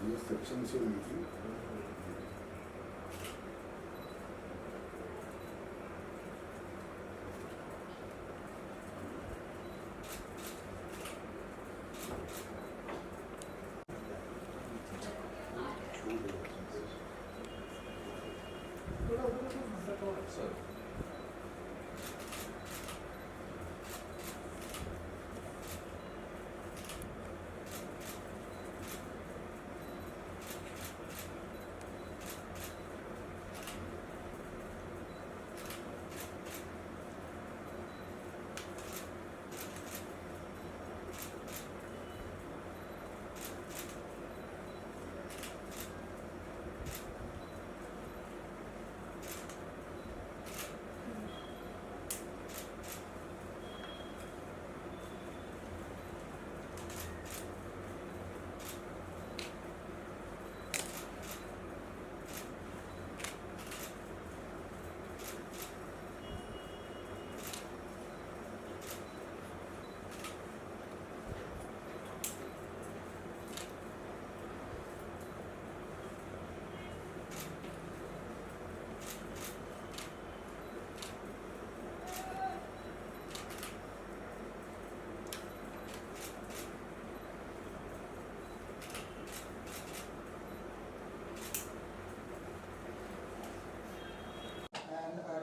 ये सेक्शन से नीचे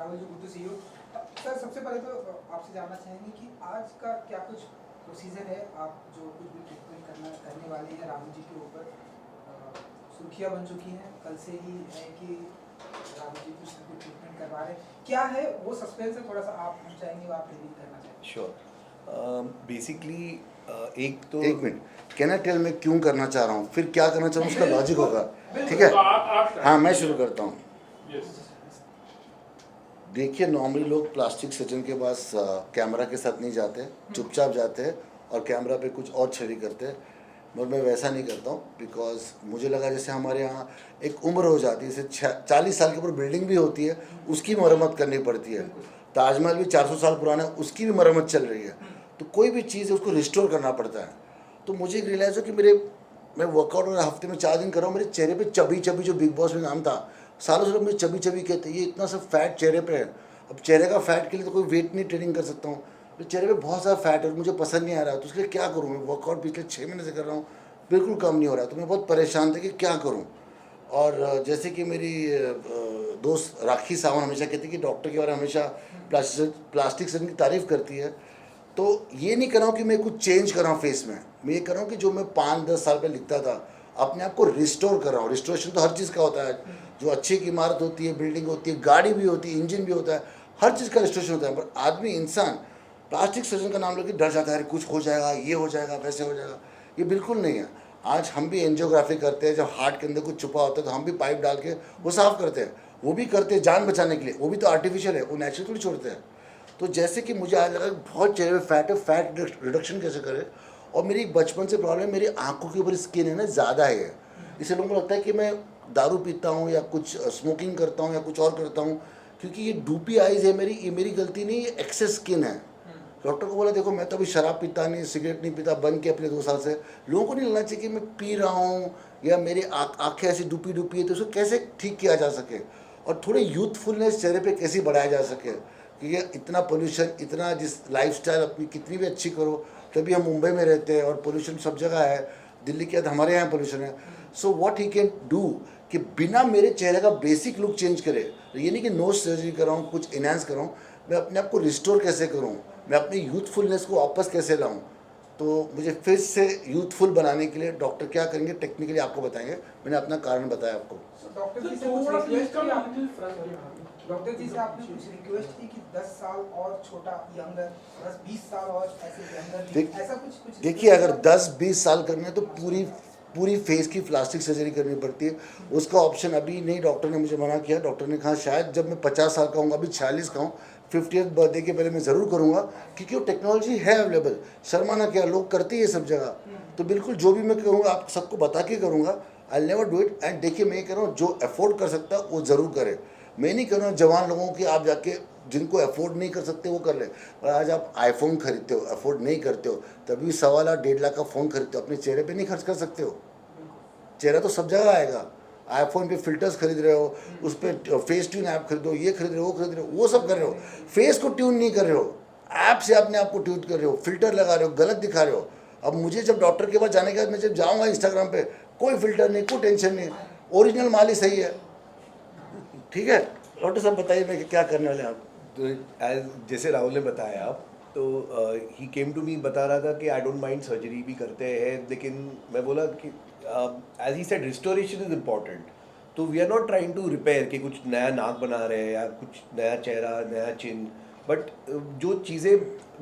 Rahul ji, good to see you. Sir, सबसे पहले तो आपसे जानना चाहेंगे कि आज का क्या कुछ प्रोसीजर है, आप जो कुछ भी ट्रीटमेंट करने वाले हैं राहुल जी के ऊपर। सुर्खियाँ बन चुकी हैं, कल से ही है कि राहुल जी कुछ ट्रीटमेंट करवा रहे हैं, क्या है वो सस्पेंस है, थोड़ा सा आप हम चाहेंगे वो आप रिवील करना चाहेंगे। श्योर। बेसिकली एक तो एक मिनट, कैन आई टेल मैं क्यों करना चाह रहा हूँ, फिर क्या करना चाह रहा हूँ उसका लॉजिक होगा, ठीक है? हाँ, मैं शुरू करता हूँ। देखिए, नॉर्मली लोग प्लास्टिक सर्जन के पास कैमरा के साथ नहीं जाते, चुपचाप जाते हैं और कैमरा पे कुछ और छवि करते हैं, मगर मैं वैसा नहीं करता हूँ। बिकॉज मुझे लगा जैसे हमारे यहाँ एक उम्र हो जाती है, जैसे 40 साल के ऊपर बिल्डिंग भी होती है, उसकी मरम्मत करनी पड़ती है। ताजमहल भी 400 साल पुराना है, उसकी भी मरम्मत चल रही है। तो कोई भी चीज़ है उसको रिस्टोर करना पड़ता है। तो मुझे रियलाइज़ हो कि मैं वर्कआउट हफ्ते में 4 दिन कर रहा हूँ, मेरे चेहरे पे चबी चबी, जो बिग बॉस में नाम था, सालों से लोग मुझे चबी चबी कहते हैं, ये इतना सब फैट चेहरे पे है। अब चेहरे का फैट के लिए तो कोई वेट नहीं ट्रेनिंग कर सकता हूँ, तो चेहरे पे बहुत सारा फैट है और मुझे पसंद नहीं आ रहा है। तो उसके लिए क्या करूँ? मैं वर्कआउट पिछले 6 महीने से कर रहा हूँ, बिल्कुल कम नहीं हो रहा है। तो मैं बहुत परेशान था कि क्या करूँ। और जैसे कि मेरी दोस्त राखी सावंत हमेशा कहती है कि डॉक्टर के बारे में हमेशा प्लास्टिक सर्जन की तारीफ़ करती है। तो ये नहीं कर रहा हूँ कि मैं कुछ चेंज कर रहा हूँ फेस में, मैं ये कर रहा हूँ कि जो मैं 5-10 साल पहले लिखता था, अपने आप को रिस्टोर कर रहा हूँ। रिस्टोरेशन तो हर चीज़ का होता है, जो अच्छी एक इमारत होती है, बिल्डिंग होती है, गाड़ी भी होती है, इंजन भी होता है, हर चीज़ का रिस्टोरेशन होता है। पर आदमी, इंसान प्लास्टिक सर्जन का नाम लेकर डर जाता है, कुछ हो जाएगा, ये हो जाएगा, वैसे हो जाएगा। ये बिल्कुल नहीं है। आज हम भी एंजियोग्राफी करते हैं, जब हार्ट के अंदर कुछ छुपा होता है तो हम भी पाइप डाल के वो साफ़ करते हैं, वो भी करते हैं जान बचाने के लिए। वो भी तो आर्टिफिशियल है, वो नेचुरल थोड़ी छोड़ते हैं। तो जैसे कि मुझे आज लगा कि बहुत चेहरे में फैट है, फैट रिडक्शन कैसे करें। और मेरी बचपन से प्रॉब्लम, मेरी आंखों के ऊपर स्किन है ना ज़्यादा है, इसलिए लोगों को लगता है कि मैं दारू पीता हूँ या कुछ स्मोकिंग करता हूँ या कुछ और करता हूँ, क्योंकि ये डूपी आइज़ है मेरी, ये मेरी गलती नहीं, ये एक्सेस स्किन है। डॉक्टर को बोला, देखो मैं तो अभी शराब पीता नहीं, सिगरेट नहीं पीता, बंद किया अपने 2 साल से। लोगों को नहीं लगना चाहिए कि मैं पी रहा हूँ या मेरी आँखें ऐसी डूपी डूपी है, तो उसको कैसे ठीक किया जा सके और थोड़े यूथफुलनेस चेहरे पे कैसे बढ़ाया जा सके। क्योंकि इतना पोल्यूशन, इतना जिस लाइफस्टाइल अपनी कितनी भी अच्छी करो, तभी हम मुंबई में रहते हैं और पोल्यूशन सब जगह है, दिल्ली के बाद हमारे यहाँ पोल्यूशन है। So what he can do कि बिना मेरे चेहरे का बेसिक लुक चेंज करे, ये नहीं कि नोज सर्जरी कर रहा हूँ, कुछ इनहेंस कर रहा हूँ, मैं अपने आप को रिस्टोर कैसे करूँ, मैं अपनी यूथफुलनेस को वापस कैसे लाऊँ। तो मुझे फिर से यूथफुल बनाने के लिए डॉक्टर क्या करेंगे टेक्निकली आपको बताएंगे, मैंने अपना कारण बताया आपको। डॉक्टर जी से आपने कुछ रिक्वेस्ट की कि 10 साल और छोटा, यंगर, 10-20 साल और ऐसे यंगर, ऐसा कुछ देखिए, अगर 10-20 साल करना है तो पूरी फेस की प्लास्टिक सर्जरी करनी पड़ती है। उसका ऑप्शन अभी नहीं, डॉक्टर ने मुझे मना किया। डॉक्टर ने कहा शायद जब मैं 50 साल का हूँ, अभी 46 का हूँ, 50th बर्थडे के पहले मैं ज़रूर करूँगा, क्योंकि वो टेक्नोलॉजी है अवेलेबल। शर्माना क्या, लोग करते हैं ये सब जगह। तो बिल्कुल जो भी मैं करूँगा आप सबको बता के करूँगा, I never do it. And देखिए मैं कह रहा हूँ जो अफोर्ड कर सकता है वो ज़रूर करे। मैं नहीं कह रहा हूँ जवान लोगों की आप जाके जिनको अफोर्ड नहीं कर सकते वो कर ले। और आज आप आईफोन खरीदते हो, अफोर्ड नहीं करते हो, तभी 1.25 लाख 1.5 लाख का फ़ोन खरीदते हो, अपने चेहरे पे नहीं खर्च कर सकते हो। चेहरा तो सब जगह आएगा। आईफोन पे फिल्टर्स खरीद रहे हो, उस पर फेस ट्यून ऐप खरीदो, ये खरीद रहे हो, वो खरीद रहे हो, वो सब कर रहे हो। फेस को ट्यून नहीं कर रहे हो, ऐप से अपने आप को ट्यून कर रहे हो, फिल्टर लगा रहे हो, गलत दिखा रहे हो। अब मुझे जब डॉक्टर के पास जाने के बाद मैं जब जाऊँगा इंस्टाग्राम पे, कोई फिल्टर नहीं, कोई टेंशन नहीं, ओरिजिनल माल ही सही है। ठीक है डॉक्टर साहब बताइए मैं क्या करने वाले हैं आप। तो एज जैसे राहुल ने बताया तो ही केम टू मी बता रहा था कि आई डोंट माइंड सर्जरी भी करते हैं, लेकिन मैं बोला कि as he said restoration is important. तो we are not trying to repair कि कुछ नया नाक बना रहे हैं या कुछ नया चेहरा, नया चिन, बट जो चीज़ें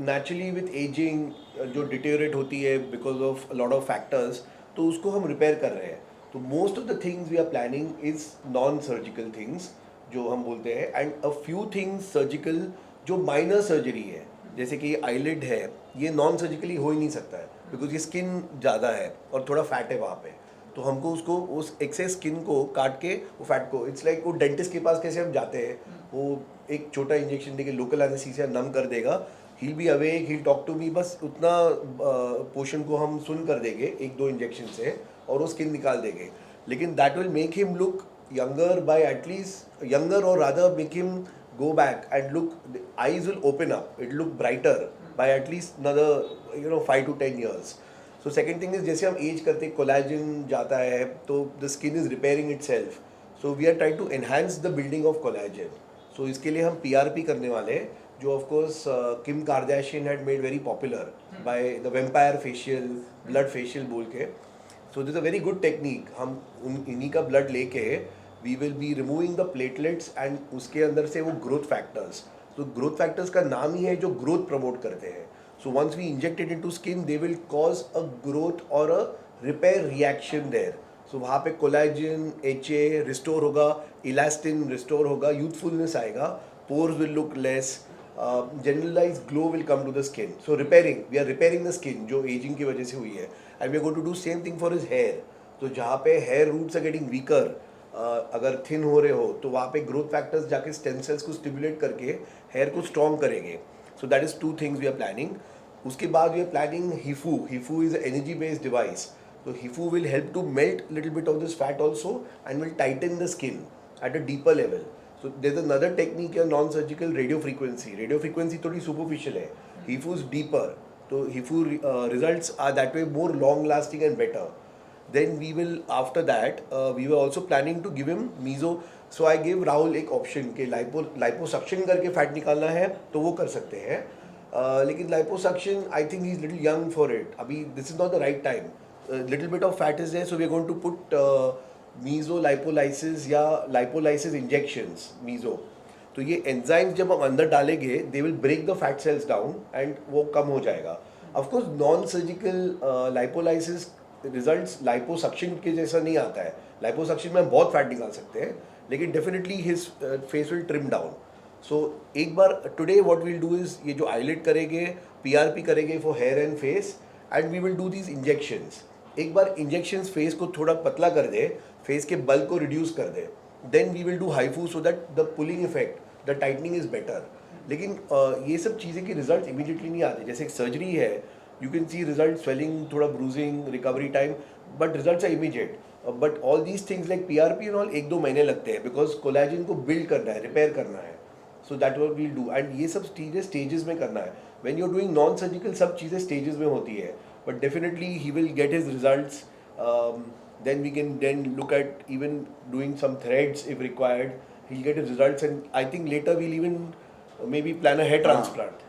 नेचुरली विथ एजिंग जो डिटेरियोरेट होती है because of lot of factors, तो उसको हम रिपेयर कर रहे हैं। तो most of the things we are planning is non surgical things जो हम बोलते हैं, and a few things surgical जो माइनर सर्जरी है, जैसे कि आईलिड है, ये नॉन सर्जिकली हो ही नहीं सकता है बिकॉज ये स्किन ज़्यादा है और थोड़ा फैट है वहाँ पे। तो हमको उसको उस एक्सेस स्किन को काट के वो फैट को, इट्स लाइक वो डेंटिस्ट के पास कैसे हम जाते हैं, वो एक छोटा इंजेक्शन देके लोकल एनेस्थीसिया नम कर देगा, he be awake, he talk to me, बस उतना पोर्शन को हम सुन कर देंगे 1-2 इंजेक्शन से और वो स्किन निकाल देंगे। लेकिन that will make him look younger by at least younger, or rather make him go back and look, the eyes will open up, it look brighter by at least another 5 to 10 years. So second thing is जैसे हम as करते collagen जाता है तो the skin is repairing itself, so we are trying to enhance the building of collagen. So इसके लिए हम PRP करने वाले हैं, जो of course Kim Kardashian had made very popular by the vampire facial, blood facial बोल के। So this is a very good technique. हम इन्हीं का ब्लड लेके we will be removing the platelets and उसके अंदर से वो growth factors. तो growth factors का नाम ही है जो growth promote करते हैं. So once we inject it into skin, they will cause a growth or a repair reaction there. So वहाँ पे collagen, HA restore होगा, elastin restore होगा, youthfulness आएगा, pores will look less, generalized glow will come to the skin. So repairing, we are repairing the skin जो aging की वजह से हुई है, and we are going to do same thing for his hair. तो जहाँ पे hair roots are getting weaker, अगर thin हो रहे हो तो वहाँ पे growth factors जाके stem cells को stimulate करके hair को strong करेंगे. So that is 2 things we are planning. उसके बाद we are planning HIFU. HIFU is an energy based device. So HIFU will help to melt little bit of this fat also and will tighten the skin at a deeper level. So there's another technique here, non-surgical radio frequency. Radio frequency थोड़ी superficial है. HIFU is deeper. So HIFU results are that way more long lasting and better. Then we will, after that, we were also planning to give him meso. So I gave Rahul एक option कि liposuction करके fat निकालना है तो वो कर सकते हैं. लेकिन liposuction, I think he's little young for it. अभी this is not the right time. Little bit of fat is there, so we are going to put meso lipolysis या lipolysis injections, meso. तो ये enzymes जब हम अंदर डालेंगे, they will break the fat cells down and वो कम हो जाएगा. Of course, non-surgical lipolysis results liposuction के जैसा नहीं आता है. Liposuction में हम बहुत fat निकाल सकते हैं, लेकिन definitely his face will trim down. So एक बार today what we'll do is ये जो eyelid करेंगे, PRP करेंगे for hair and face, and we will do these injections. एक बार injections face को थोड़ा पतला कर दे, face के बल को reduce कर दे, then we will do HIFU so that the pulling effect, the tightening is better. लेकिन ये सब चीज़ें की रिजल्ट इमीडिएटली नहीं आते. जैसे एक सर्जरी है, you can see result, swelling, थोड़ा bruising, recovery time, but results are immediate. But all these things like PRP and all 1-2 महीने लगते हैं बिकॉज कोलेजन को बिल्ड करना है, रिपेयर करना है. So that what we'll do, and ये सब चीज़ें स्टेजेस में करना है. When you are doing non surgical सब चीज़ें स्टेजेस में होती है, but definitely he will get his results. Then we can then look at even doing some threads if required. He'll get his results, and I think later we'll even maybe plan a hair transplant.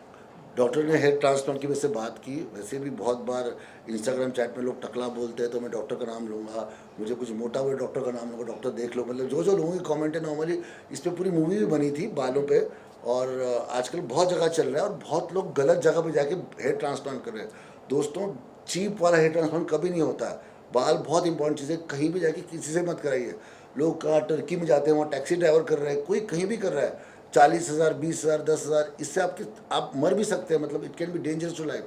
Doctor ने hair transplant की वजह से बात की. वैसे भी बहुत बार Instagram chat में लोग टकला बोलते हैं तो मैं डॉक्टर का नाम लूँगा, मुझे कुछ मोटा हुआ डॉक्टर का नाम लूँगा, डॉक्टर देख लो. मतलब जो लोगों की कमेंट है, नॉर्मली इस पर पूरी मूवी भी बनी थी बालों पे, और आजकल बहुत जगह चल रहा है, और बहुत लोग गलत जगह पे जाके हेयर ट्रांसप्लांट कर रहे हैं. दोस्तों, चीप वाला हेयर ट्रांसप्लांट कभी नहीं होता है. बाल बहुत इंपॉर्टेंट चीज़ है, कहीं भी जाके किसी से मत कराइए. लोग कहाँ टर्की में जाते हैं, वहाँ टैक्सी ड्राइवर कर रहे हैं, कोई कहीं भी कर रहा है. 40,000, 20,000, 10,000, इससे आप मर भी सकते हैं. मतलब it can be dangerous to life.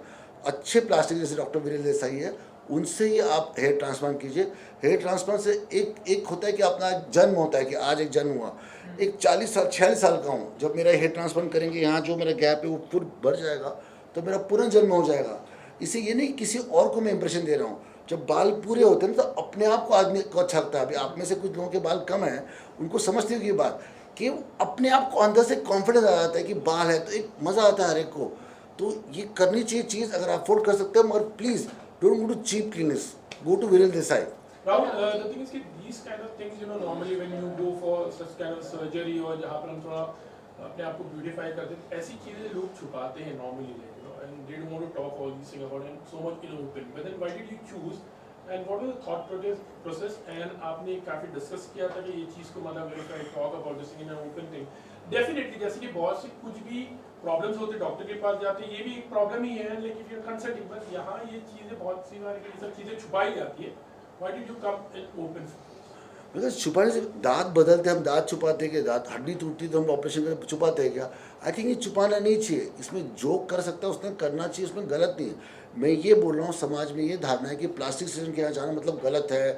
अच्छे प्लास्टिक जैसे डॉक्टर वीरेंद्र देसाई है, उनसे ही आप हेयर ट्रांसप्लांट कीजिए। हेयर ट्रांसप्लांट से एक होता है कि अपना जन्म होता है कि आज एक जन्म हुआ, एक 40 साल 46 साल का हूँ, जब मेरा हेयर ट्रांसप्लांट करेंगे यहाँ जो मेरा गैप है वो पूरा भर जाएगा, तो मेरा पुनर्जन्म हो जाएगा। इसे ये नहीं किसी और को मैं इंप्रेशन दे रहा हूँ। जब बाल पूरे होते हैं ना तो अपने आप को आदमी को अच्छा लगता है। अभी आप में से कुछ लोगों के बाल कम हैं, उनको समझती होगी ये बात कि अपने आप को अंदर से कॉन्फिडेंस आ जाता है कि बाल है, तो एक मज़ा आता है हर एक को। तो ये करनी चाहिए चीज़ अगर अफोर्ड कर सकते हो, मगर please don't go to cheap clinics, go to Viral Desai. Rahul, the thing is that these kind of things, normally when you go for such kind of surgery और जहाँ पर हम थोड़ा अपने आप को ब्यूटीफाई करते हैं, ऐसी चीजें लोग छुपाते हैं normally, and they don't want to talk all these things about it so much in open. But then why did you choose? And what was the thought process? And आपने काफी डिस्कस किया था कि ये चीज को मतलब if I talk about this in an open thing, definitely जैसे कि बहुत से कुछ भी प्रॉब्लम्स होते डॉक्टर के पास जाते हैं, ये भी एक प्रॉब्लम ही है, लेकिन फिर कंसल्टिंग, बस यहाँ ये चीजें बहुत सी बार ये सब चीजें छुपाई जाती है। Why did you come in open? Because छुपाने से दांत बदलते, हम दांत छुपाते हैं कि दांत हड्डी टूटती तो हम ऑपरेशन कर छुपाते हैं क्या? आई थिंक ये छुपाना नहीं चाहिए। इसमें जो कर सकता है उसने करना चाहिए, उसमें गलत नहीं है। मैं ये बोल रहा हूँ, समाज में ये धारणा है कि प्लास्टिक सर्जन के यहाँ जाना मतलब गलत है,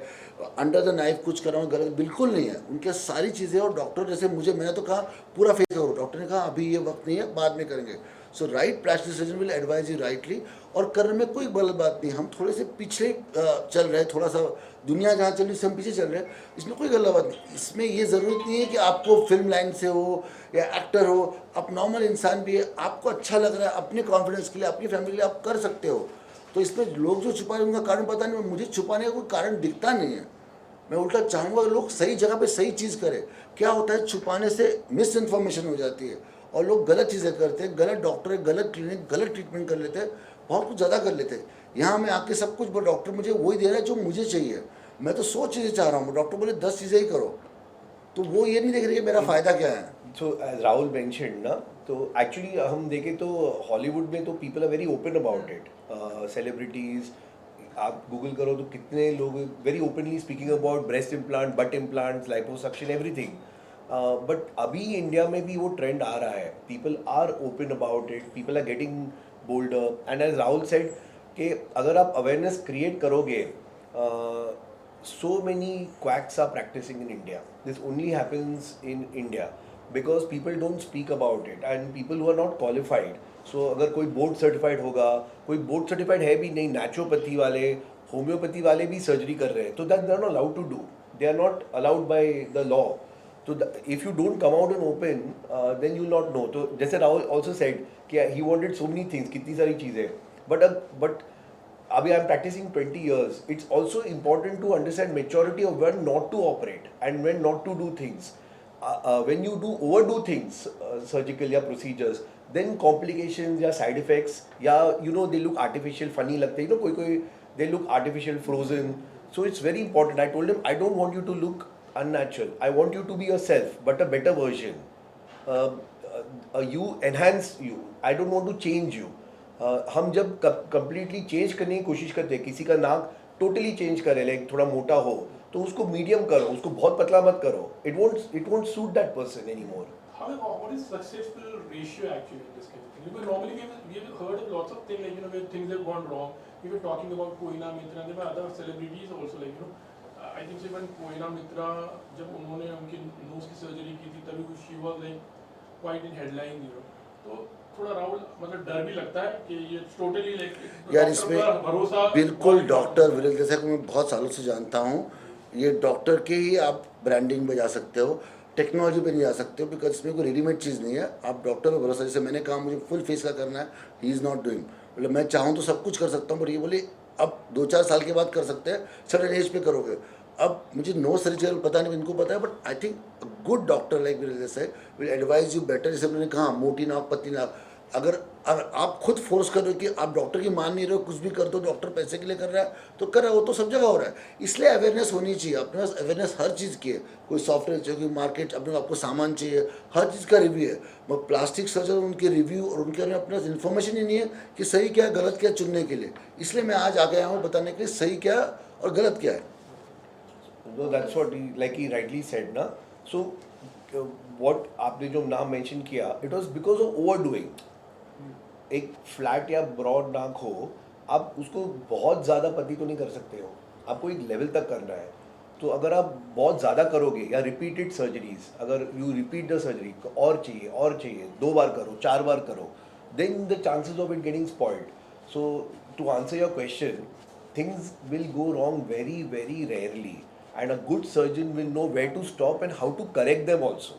अंडर द नाइफ कुछ कराना गलत, बिल्कुल नहीं है। उनके सारी चीज़ें, और डॉक्टर जैसे मैंने तो कहा पूरा फेस करो, डॉक्टर ने कहा अभी ये वक्त नहीं है, बाद में करेंगे। So right plastic surgeon will advise you rightly, और करने में कोई गलत बात नहीं। हम थोड़े से पिछले चल रहे हैं, थोड़ा सा दुनिया जहाँ चल रही है उससे हम पीछे चल रहे हैं, इसमें कोई गलत बात नहीं। इसमें ये ज़रूरत नहीं है कि आपको फिल्म लाइन से हो या एक्टर हो, आप नॉर्मल इंसान भी है, आपको अच्छा लग रहा है, अपने कॉन्फिडेंस के लिए, अपनी फैमिली के लिए आप कर सकते हो। तो इसमें लोग जो छुपा रहे हैं उनका कारण पता नहीं, मुझे छुपाने का कोई कारण दिखता नहीं है। मैं उल्टा चाहूँगा लोग सही जगह पे सही चीज़ करें। क्या होता है, छुपाने से मिस इन्फॉर्मेशन हो जाती है और लोग गलत चीज़ें करते हैं, गलत डॉक्टर, गलत क्लिनिक, गलत ट्रीटमेंट कर लेते हैं, बहुत कुछ ज़्यादा कर लेते हैं। यहाँ मैं आके सब कुछ डॉक्टर मुझे वही दे रहा है जो मुझे चाहिए। मैं तो 100 चीज़ें चाह रहा हूँ, डॉक्टर बोले 10 चीज़ें ही करो, तो वो ये नहीं देख रहे कि मेरा फ़ायदा क्या है। So as Rahul mentioned ना, तो एक्चुअली हम देखें तो हॉलीवुड में तो people are very open about it. Celebrities आप गूगल करो तो कितने लोग very openly speaking about breast implant, but implants, liposuction, everything. But अभी इंडिया में भी वो ट्रेंड आ रहा है, people are open about it, people are getting bolder. And as Rahul said कि अगर आप अवेयरनेस क्रिएट करोगे, so many quacks are practicing in India. This only happens in India because people don't speak about it and people who are not qualified. So अगर कोई board certified होगा, कोई board certified है भी नहीं, naturopathy वाले, homeopathy वाले भी सर्जरी कर रहे हैं, तो that they are not allowed to do, they are not allowed by the law. तो if you don't come out in open then you not know. तो जैसे राहुल ऑल्सो सेड कि he wanted so many things, कितनी सारी चीज़ें, but अभी I am practising 20 years. It's also important to understand maturity of when not to operate and when not to do things. When you overdo things, surgical या procedures, then complications या side effects या they look artificial, funny लगते हैं, कोई they look artificial, frozen. So it's very important. I told him I don't want you to look unnatural. I want you to be yourself, but a better version. You enhance you. I don't want to change you. हम जब completely change करने की कोशिश करते हैं, किसी का नाक टोटली चेंज करे, लाइक थोड़ा मोटा हो तो उसको मीडियम करो, उसको बहुत पतला मत करो, it won't suit that person anymore. What is successful ratio actually in this kind of thing? Because normally we have heard of lots of things like where things have gone wrong. We were talking about Koina Mitra, there were other celebrities also like I think when Koina Mitra जब उन्होंने उनकी knows की surgery की थी तभी she was like quite in headline, तो थोड़ा राहुल मतलब डर भी लगता है कि ये टोटली लाइक यार इसमें बिल्कुल डॉक्टर विरल देसाई को मैं बहुत सालों से जानता हूँ। ये डॉक्टर के ही आप ब्रांडिंग में जा सकते हो, टेक्नोलॉजी पे नहीं जा सकते हो, बिकॉज इसमें कोई रेडीमेड चीज़ नहीं है। आप डॉक्टर पे भरोसा, जैसे मैंने कहा मुझे फुल फेस का करना है, ही इज़ नॉट डूइंग। मतलब मैं चाहूँ तो सब कुछ कर सकता हूँ, पर ये बोले अब 2-4 साल के बाद कर सकते हैं, सर्टेन एज पे करोगे। अब मुझे नो सर्जरी पता नहीं, इनको पता है, but I think good doctor like Viral Desai will advise you better. जैसे मैंने कहा मोटी नाक, पतली नाक, अगर आप खुद फोर्स कर रहे हो कि आप डॉक्टर की मान नहीं रहे हो, कुछ भी कर दो, डॉक्टर पैसे के लिए कर रहा है तो कर रहा है, वो तो सब जगह हो रहा है। इसलिए अवेयरनेस होनी चाहिए, अपने पास अवेयरनेस हर चीज़ की है। कोई सॉफ्टवेयर चाहिए, कोई मार्केट, अपने आपको सामान चाहिए, हर चीज़ का रिव्यू है। मगर प्लास्टिक सर्जन उनके रिव्यू और उनके अपने पास इन्फॉर्मेशन ही नहीं है कि सही क्या है गलत क्या चुनने के लिए। इसलिए मैं आज आ गया हूँ बताने के लिए सही क्या और गलत क्या है। No, that's what he, like he rightly said ना। So what आपने जो नाम मेंशन किया, it was because of overdoing। एक फ्लैट या ब्रॉड नाक हो आप उसको बहुत ज़्यादा पतली तो नहीं कर सकते हो, आपको एक लेवल तक करना है। तो अगर आप बहुत ज़्यादा करोगे या रिपीटेड सर्जरीज, अगर यू रिपीट द सर्जरी और चाहिए 2 बार करो 4 बार करो, then the chances of it getting spoiled. So to answer your question, things will go wrong very very rarely, and a good surgeon will know where to stop and how to correct them also.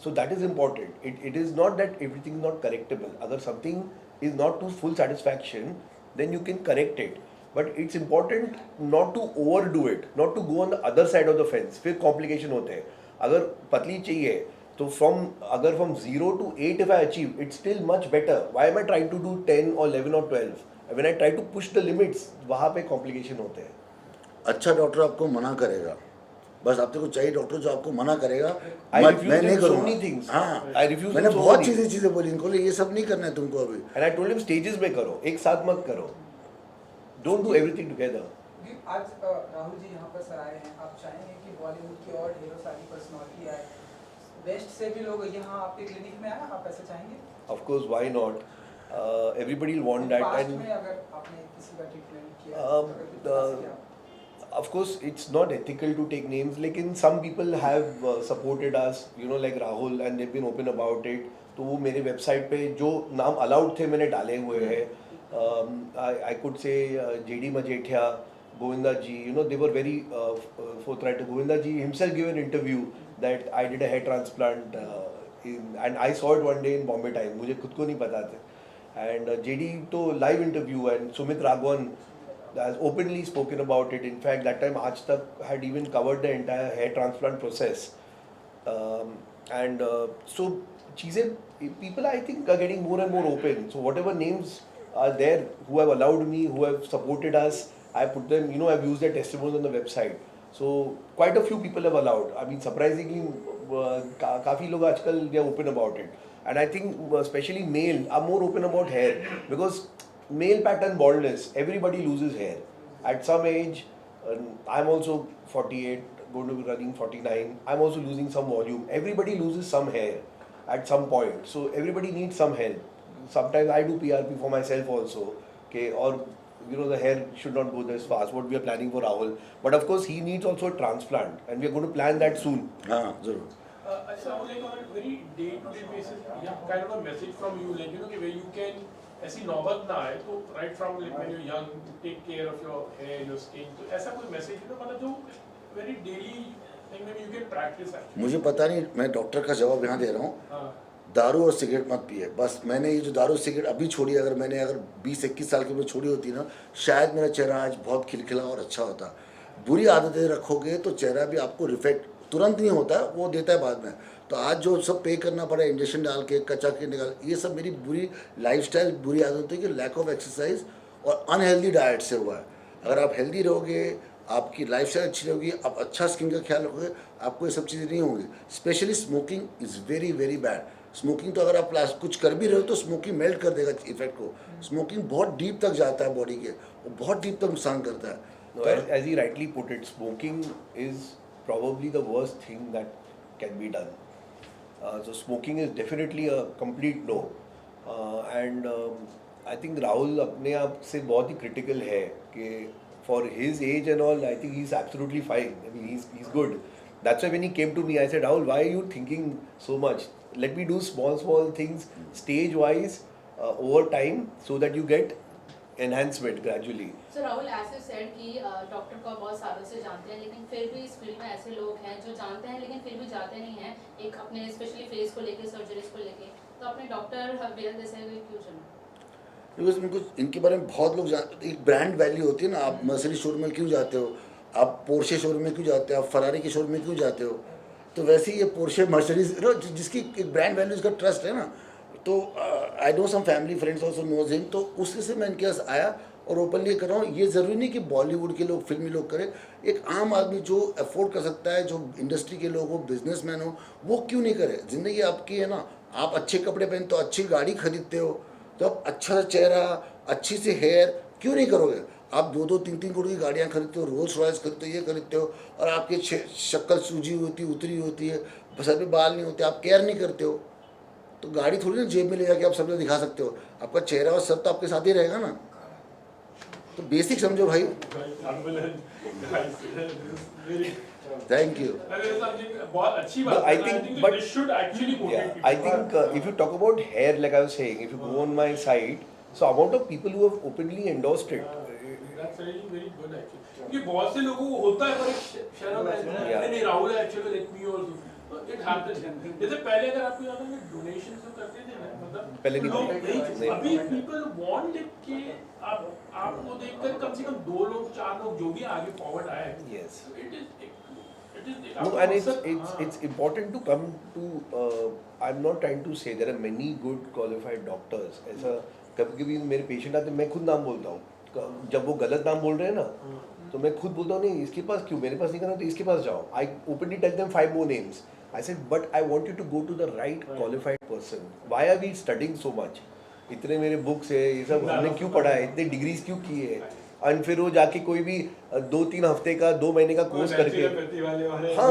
So that is important. It is not that everything is not correctable. Agar something is not to full satisfaction, then you can correct it. But it's important not to overdo it, not to go on the other side of the fence. फिर complication होते हैं. अगर पतली चाहिए तो अगर from 0 to 8 if I achieve, it's still much better. Why am I trying to do 10 or 11 or 12? When I try to push the limits, वहाँ पे complication होते हैं. अच्छा डॉक्टर आपको मना करेगा, बस आपको चाहिए डॉक्टर जो आपको मना करेगा। I मैं refuse नहीं him so करूँगा। many things. हाँ, I refuse मैंने him so बहुत many. चीज़ें बोली इनको, ये सब नहीं करना है तुमको अभी। And I told him stages में करो, एक साथ मत करो. Don't do everything together. क्योंकि आज राहुल जी यहाँ पर सर आए हैं, आप चाहेंगे कि बॉलीवुड की और ढेरों सारी पर्सनालिटी आए, वेस्ट से भी लोग यहाँ आपके क्लिनिक में आए, आप ऐसा चाहेंगे? Of course, why not? Everybody will want that. Past And में अगर आपने किसी का ट्रीटमेंट किया, Um, अगर कुछ बता सकें आप? of course, it's not ethical to take names. लेकिन some people have supported us, like Rahul, and they've been open about it. तो वो मेरे वेबसाइट पे जो नाम अलाउड थे मैंने डाले हुए हैं. I could say JD Majetia, Govinda ji, they were very forthright. Govinda ji himself gave an interview that I did a hair transplant and I saw it one day in Bombay Time. मुझे खुद को नहीं पता था. And JD तो live interview, and Sumit Raghavan has openly spoken about it. In fact, that time Aaj Tak had even covered the entire hair transplant process. So चीज़ें, people I think are getting more and more open. So whatever names are there who have allowed me, who have supported us, I put them, I've used their testimonials on the website. So quite a few people have allowed. I mean, surprisingly, काफ़ी लोग आजकल they are open about it. And I think especially male are more open about hair, because male pattern baldness, everybody loses hair. At some age, I'm also 48, going to be running 49, I'm also losing some volume. Everybody loses some hair at some point. So everybody needs some help. Sometimes I do PRP for myself also. Okay, or the hair should not go this fast. What we are planning for Rahul, but of course he needs also a transplant, and we are going to plan that soon. हाँ जरूर। अच्छा, like on a very day-to-day basis, yeah, kind of a message from you, like कि where you can ऐसी नौबत ना आए, तो right from like when you're young, take care of your hair, your skin, तो ऐसा कोई message मतलब जो very daily thing maybe you can practice actually. मुझे पता नहीं, मैं डॉक्टर का जवाब यहाँ दे रहा हूँ। हाँ. दारू और सिगरेट मत पिए, बस मैंने ये जो दारू सिगरेट अभी छोड़ी, अगर 20-21 साल की उम्र छोड़ी होती ना, शायद मेरा चेहरा आज बहुत खिलखिला और अच्छा होता। बुरी आदतें रखोगे तो चेहरा भी आपको रिफ्लेक्ट तुरंत नहीं होता, वो देता है बाद में। तो आज जो सब पे करना पड़ा, इंजेक्शन डाल के कच्चा के निकाल, ये सब मेरी बुरी लाइफस्टाइल, बुरी आदत है कि लैक ऑफ एक्सरसाइज और अनहेल्दी डाइट से हुआ है। अगर आप हेल्दी रहोगे, आपकी लाइफस्टाइल अच्छी रहेगी, आप अच्छा स्किन का ख्याल रखोगे, आपको ये सब चीज़ें नहीं होंगी। Specially smoking is very very bad. Smoking तो अगर आप कुछ कर भी रहे हो तो स्मोकिंग मेल्ट कर देगा इफेक्ट को। स्मोकिंग बहुत डीप तक जाता है बॉडी के, वो बहुत डीप तक नुकसान करता है। No, as he rightly put it, smoking is probably the worst thing that can be done. So smoking is definitely a complete no. And I think Rahul अपने आप से बहुत ही critical है कि for his age and all, I think he's absolutely fine. I mean, he's good. That's why when he came to me, I said, Rahul, why are you thinking so much? Let me do small things stage wise over time so that you get enhancement gradually. So Rahul, as you said कि doctor को बहुत सालों से जानते हैं, लेकिन फिर भी इस फील्ड में ऐसे लोग हैं जो जानते हैं लेकिन फिर भी जाते नहीं हैं, एक अपने स्पेशली फेस को लेके, सर्जरीज को लेके, तो अपने डॉक्टर वीरेंद्र देसाई को क्यों चुना? बिकॉज इनको इनके बारे में बहुत लोग एक ब्रांड वैल्यू होती है ना। आप मर्सिडीज शोरूम में क्यों जाते हो, आप पोर्शे शोरूम में क्यों जाते हो, आप फरारी के शोरूम में क्यों जाते हो, तो वैसे ही ये पोर्शे मर्सिडीज जिसकी एक ब्रांड वैल्यू, इसका ट्रस्ट है ना। तो I know some family friends also knows him, तो उसके से मैं इनके पास आया और ओपनली कर रहा हूँ। ये ज़रूरी नहीं कि बॉलीवुड के लोग, फिल्मी लोग करें, एक आम आदमी जो अफोर्ड कर सकता है, जो इंडस्ट्री के लोग हो, बिजनेसमैन हो, वो क्यों नहीं करे। ज़िंदगी आपकी है ना, आप अच्छे कपड़े पहनते हो, अच्छी गाड़ी खरीदते हो, तो आप अच्छा चेहरा, अच्छी सी हेयर क्यों नहीं करोगे। आप 2-2, 3-3 करोड़ की गाड़ियाँ खरीदते हो, रोल्स रॉयस खरीदते हो, ये खरीदते हो, और आपकी शक्ल सूजी होती, उतरी होती है, सर पे बाल नहीं होते, आप केयर नहीं करते हो, तो गाड़ी थोड़ी ना जेब में ले जाके आप सब लोग दिखा सकते हो। आपका चेहरा और सर तो आपके साथ ही रहेगा ना। तो बेसिक समझो भाई। Thank you. बहुत अच्छी बात No, I है। think, that but this should actually motivate yeah, people. I think if you talk about hair, like I was saying, if you go on my site, so amount of people who have openly endorsed it. That's really very good actually. क्योंकि बहुत से लोगों को होता है पर एक शर्म है, Yeah. नहीं राहुल है actually let me also. So it happens. जैसे पहले अगर आपको याद है कि डोनेशन जो करते थे ना, मतलब पहले नहीं लोग करते थे। नहीं, अभी people want it कि आपको देखकर कम से कम 2 लोग 4 लोग जो भी आगे forward आए. Yes. So it is No, and it's important to come to. I'm not trying to say there are many good qualified doctors. ऐसा कभी-कभी मेरे पेशेंट आते हैं, मैं खुद नाम बोलता हूँ, जब वो गलत नाम बोल रहे हैं ना, तो मैं खुद बोलता हूँ नहीं इसके पास क्यों, मेरे पास नहीं करना तो इसके पास जाओ. I openly tell them 5 more names. I said but I want you to go to the right qualified person. Why are we studying so much? इतने मेरे बुक्स है, ये सब हमने क्यों पढ़ा है, इतने डिग्रीज क्यों की है, और फिर वो जाके कोई भी 2-3 हफ्ते का 2 महीने का कोर्स करके, हाँ,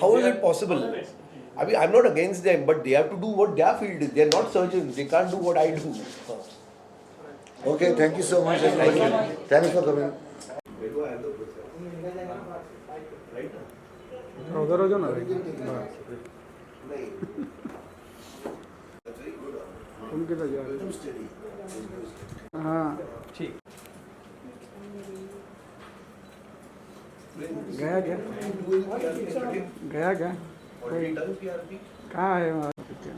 how is it possible? I mean, I'm not against them, but they have to do what their field is. They are not surgeons. They can't do what I do. Okay, thank you so much everybody. Thanks for coming. उधर हो जाओ ना तुम किधर जा रहे हो? हाँ ठीक. गया क्या गया क्या कोई कहाँ है वहाँ पीछे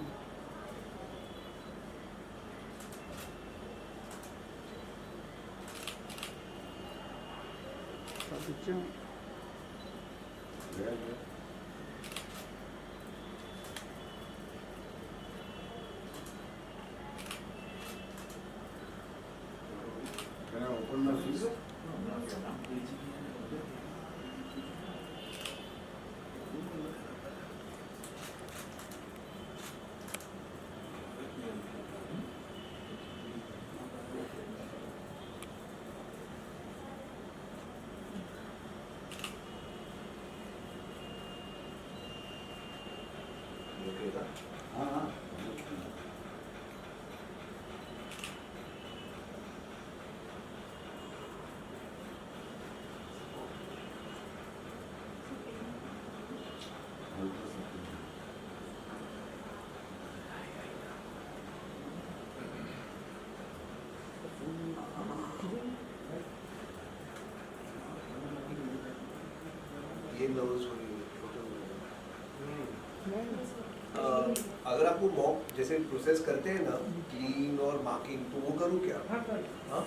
Can I open my freezer? हाँ. ये नर्वस हो रही है. अगर आपको मॉक जैसे प्रोसेस करते हैं ना, क्लीन और मार्किंग, तो वो करूँ क्या? हाँ?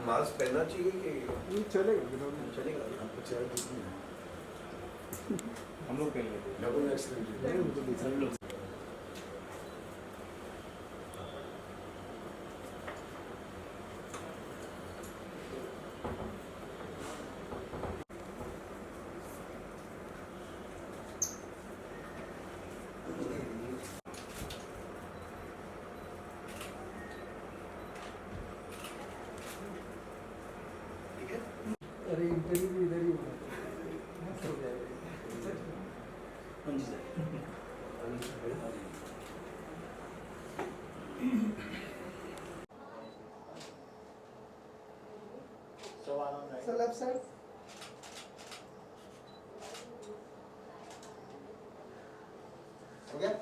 मास्क पहनना चाहिए कि चलेगा चलेगा? हम लोग अरे इंटरव्यू भी इधर ही होना मस्त हो जाएगा So left side. Okay.